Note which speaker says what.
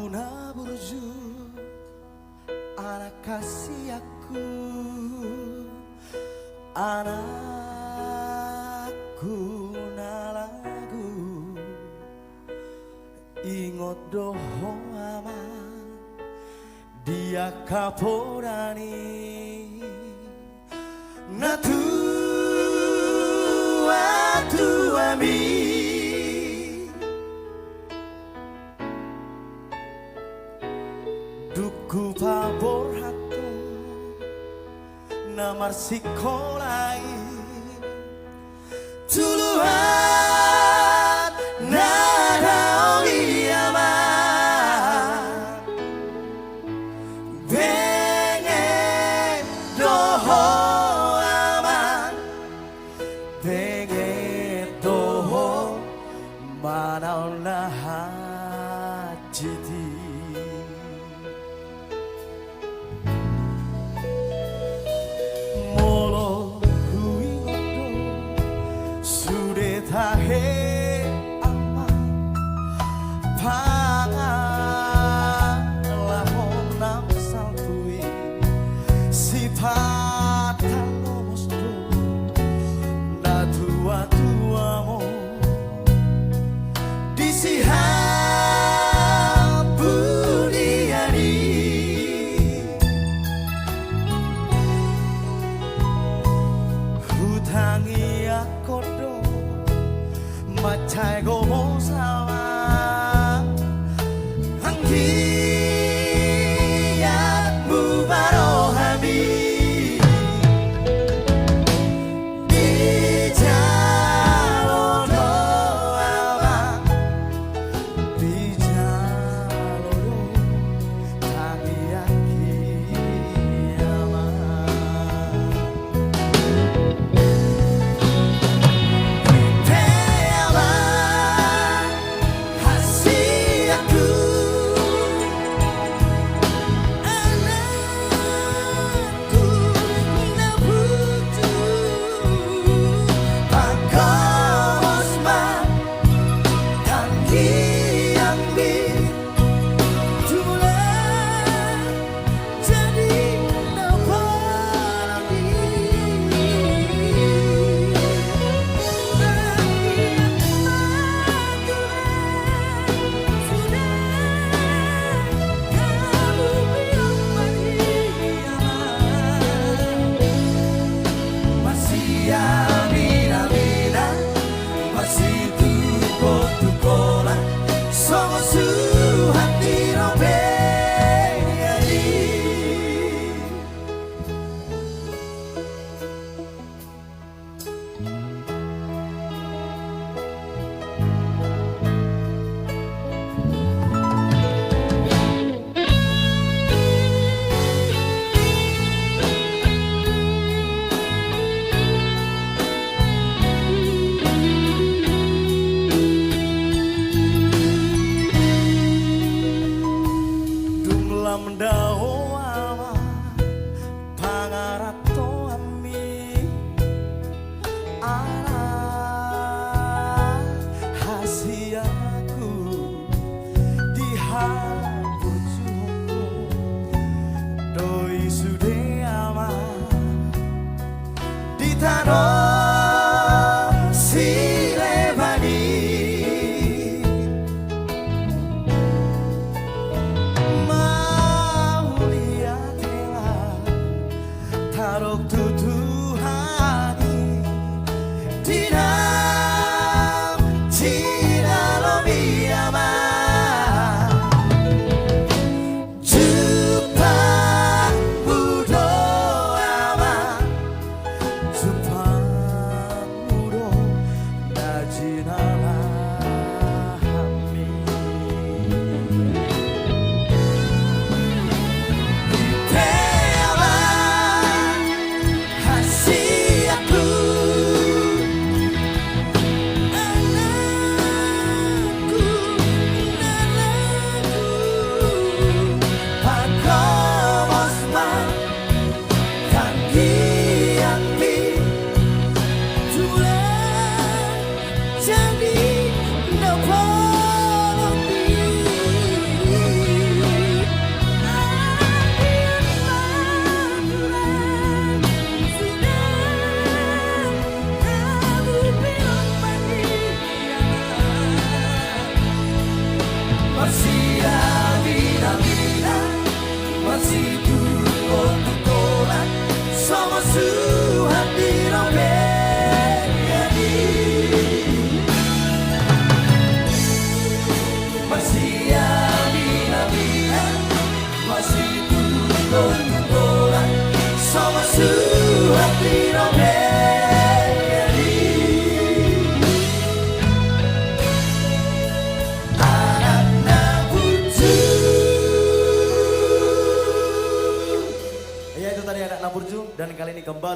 Speaker 1: Luna burju anak kasih aku, anakku nalagu ingot doho aman dia kapolani natu atu ami duku pabor hatu namar sikolai tuluhan nada oyama pengen doho aman pengen doho manau nahajiti tahe ama pangan lahon nam saltui sifat kalomos do na tua-tuamo disiham buniani hutangi akodo macai gomo sama hangkiatmu barohami di jalono ama di jalono tangiaki ama mendao ama pangarato ami anak hasiaku dihapur cukup doi sude ama di tanah silebani tarok tutuhani tinam cinalomi ama Jepang budo ama Jepang budo najinala hami kumpulan sama suhati romeri anaknya burju. Ya itu tadi anak Burju dan kali ini kembali